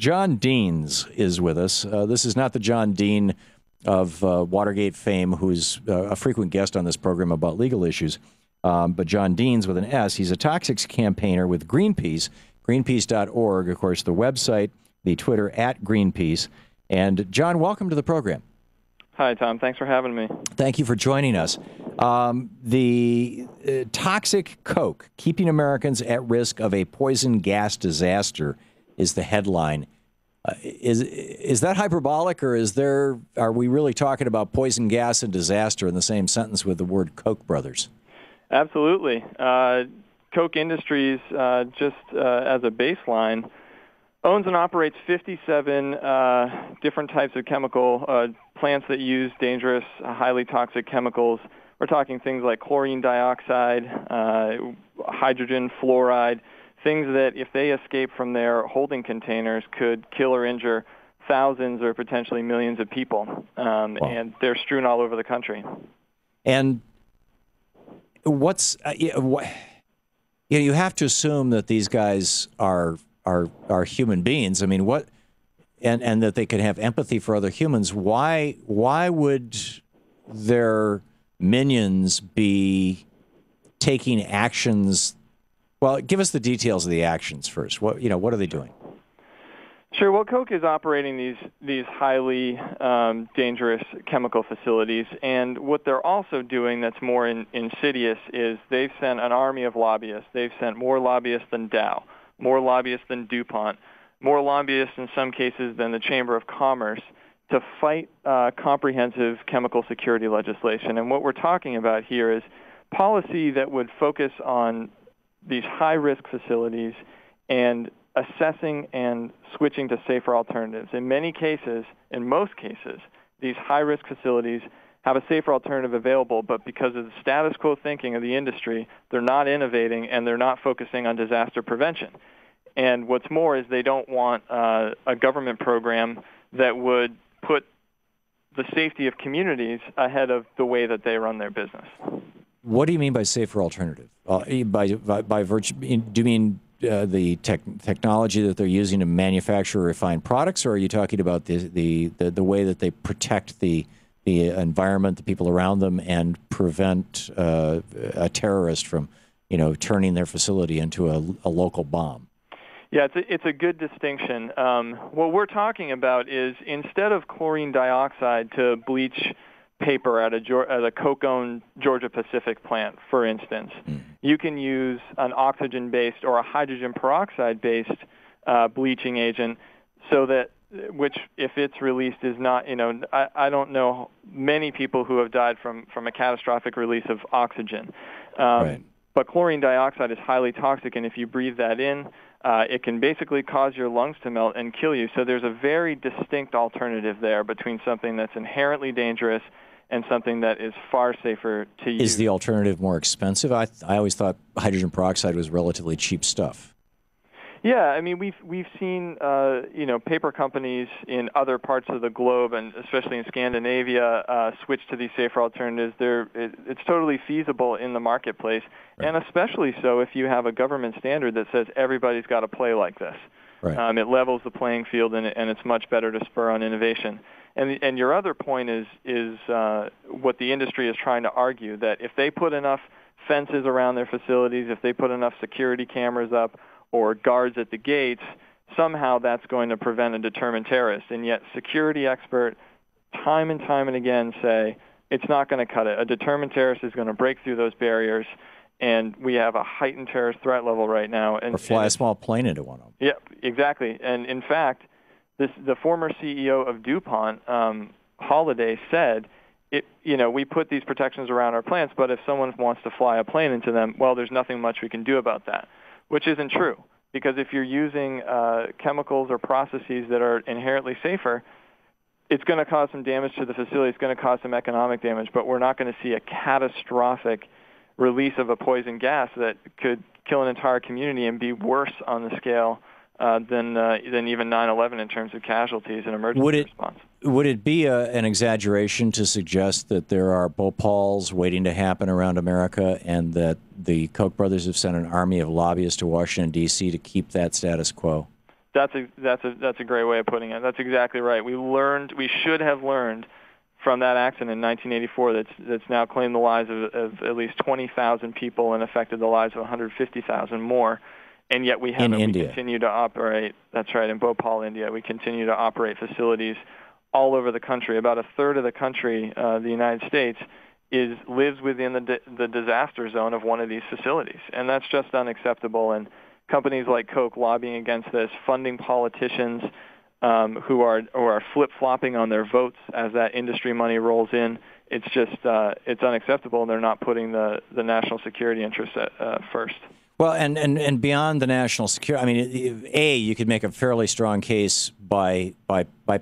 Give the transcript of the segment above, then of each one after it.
John Deans is with us. This is not the John Dean of Watergate fame, who's a frequent guest on this program about legal issues, but John Deans with an S. He's a toxics campaigner with Greenpeace, greenpeace.org, of course, the website, the Twitter at Greenpeace. And John, welcome to the program. Hi, Tom. Thanks for having me. Thank you for joining us. The toxic Coke, keeping Americans at risk of a poison gas disaster, is the headline. Is that hyperbolic, or are we really talking about poison gas and disaster in the same sentence with the word Koch Brothers? Absolutely. Koch Industries, just as a baseline, owns and operates 57 different types of chemical plants that use dangerous, highly toxic chemicals. We're talking things like chlorine dioxide, hydrogen fluoride, things that if they escape from their holding containers could kill or injure thousands or potentially millions of people. Wow. And they're strewn all over the country. And what's you have to assume that these guys are human beings. I mean, what, and that they could have empathy for other humans. Why would their minions be taking actions? Well, give us the details of the actions first. What are they doing? Sure. Well, Koch is operating these highly dangerous chemical facilities, and what they're also doing that's more insidious is they've sent an army of lobbyists. They've sent more lobbyists than Dow, more lobbyists than DuPont, more lobbyists in some cases than the Chamber of Commerce to fight comprehensive chemical security legislation. And what we're talking about here is policy that would focus on these high-risk facilities and assessing and switching to safer alternatives. In most cases, these high-risk facilities have a safer alternative available, but because of the status quo thinking of the industry, they're not innovating and they're not focusing on disaster prevention. And what's more is they don't want a government program that would put the safety of communities ahead of the way that they run their business. What do you mean by safer alternative? By virtue, do you mean the technology that they're using to manufacture or refine products, or are you talking about the way that they protect the environment, the people around them, and prevent a terrorist from, turning their facility into a local bomb? Yeah, it's a good distinction. What we're talking about is instead of chlorine dioxide to bleach paper at a Koch-owned Georgia-Pacific plant, for instance, you can use an oxygen-based or a hydrogen peroxide-based bleaching agent, so that which, if it's released, is not, I don't know many people who have died from a catastrophic release of oxygen. Right. But chlorine dioxide is highly toxic, and if you breathe that in, it can basically cause your lungs to melt and kill you. So there's a very distinct alternative there between something that's inherently dangerous and something that is far safer to use. Is the alternative more expensive? I always thought hydrogen peroxide was relatively cheap stuff. Yeah, I mean, we've seen paper companies in other parts of the globe, and especially in Scandinavia, switch to these safer alternatives. It's totally feasible in the marketplace, right. And especially so if you have a government standard that says everybody's got to play like this. Right. It levels the playing field, and it's much better to spur on innovation. And your other point is what the industry is trying to argue, that if they put enough fences around their facilities, if they put enough security cameras up or guards at the gates, somehow that's going to prevent a determined terrorist. And yet security experts time and again say it's not going to cut it. A determined terrorist is going to break through those barriers, and we have a heightened terrorist threat level right now. Or fly a small plane into one of them. Yeah, exactly. And in fact, the former CEO of DuPont, Holliday, said, we put these protections around our plants, but if someone wants to fly a plane into them, well, there's nothing much we can do about that, which isn't true. Because if you're using chemicals or processes that are inherently safer, it's going to cause some damage to the facility. It's going to cause some economic damage, but we're not going to see a catastrophic release of a poison gas that could kill an entire community and be worse on the scale than even 9/11 in terms of casualties and emergency response. Would it be an exaggeration to suggest that there are Bhopals waiting to happen around America, and that the Koch brothers have sent an army of lobbyists to Washington, D.C. to keep that status quo? That's a great way of putting it. That's exactly right. We should have learned from that accident in 1984 that's now claimed the lives of at least 20,000 people and affected the lives of 150,000 more. And yet we haven't. We continue to operate. That's right, in Bhopal, India. We continue to operate facilities all over the country. About a third of the country, the United States, lives within the disaster zone of one of these facilities, and that's just unacceptable. And companies like Koch lobbying against this, funding politicians who are flip-flopping on their votes as that industry money rolls in. It's just it's unacceptable, and they're not putting the national security interests first. Well, and beyond the national security, I mean, you could make a fairly strong case by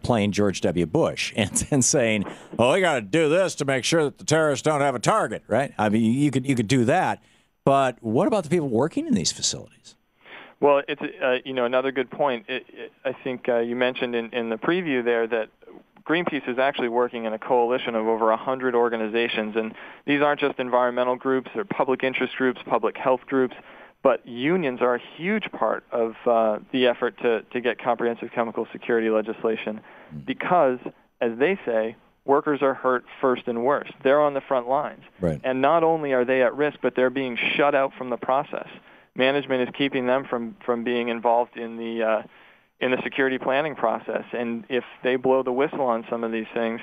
playing George W. Bush and saying, "Oh, we got to do this to make sure that the terrorists don't have a target," right? I mean, you could do that, but what about the people working in these facilities? Well, it's another good point. I think you mentioned in the preview there that Greenpeace is actually working in a coalition of over 100 organizations, and these aren't just environmental groups; they're public interest groups, public health groups. But unions are a huge part of the effort to get comprehensive chemical security legislation because, as they say, workers are hurt first and worst. They're on the front lines. Right. And not only are they at risk, but they're being shut out from the process. Management is keeping them from being involved in the security planning process. And if they blow the whistle on some of these things,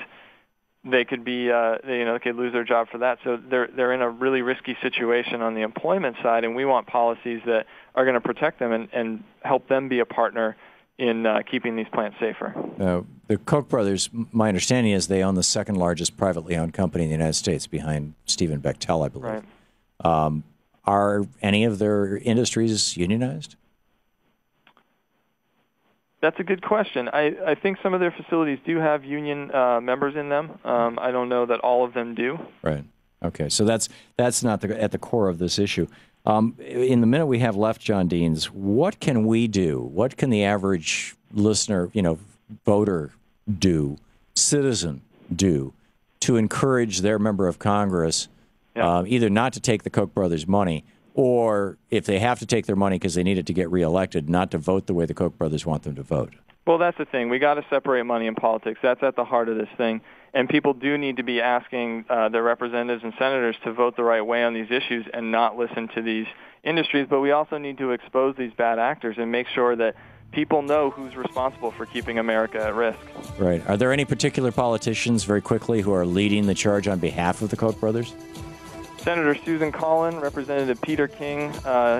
they could be, they could lose their job for that. So they're in a really risky situation on the employment side, and we want policies that are going to protect them and help them be a partner in keeping these plants safer. The Koch brothers, my understanding is they own the second largest privately owned company in the United States, behind Stephen Bechtel, I believe. Right. Are any of their industries unionized? That's a good question. I think some of their facilities do have union members in them. I don't know that all of them do. Right. Okay. So that's not at the core of this issue. In the minute we have left, John Deans, what can we do? What can the average listener, voter do, citizen do, to encourage their member of Congress either not to take the Koch brothers' money, or if they have to take their money because they need it to get reelected, not to vote the way the Koch brothers want them to vote? Well, that's the thing. We got to separate money and politics. That's at the heart of this thing. And people do need to be asking their representatives and senators to vote the right way on these issues and not listen to these industries. But we also need to expose these bad actors and make sure that people know who's responsible for keeping America at risk. Right. Are there any particular politicians, very quickly, who are leading the charge on behalf of the Koch brothers? Senator Susan Collin, Representative Peter King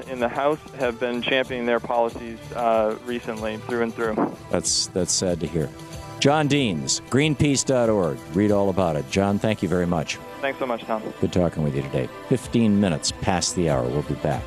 in the House have been championing their policies recently, through and through. That's sad to hear. John Deans, Greenpeace.org. Read all about it. John, thank you very much. Thanks so much, Tom. Good talking with you today. 15 minutes past the hour. We'll be back.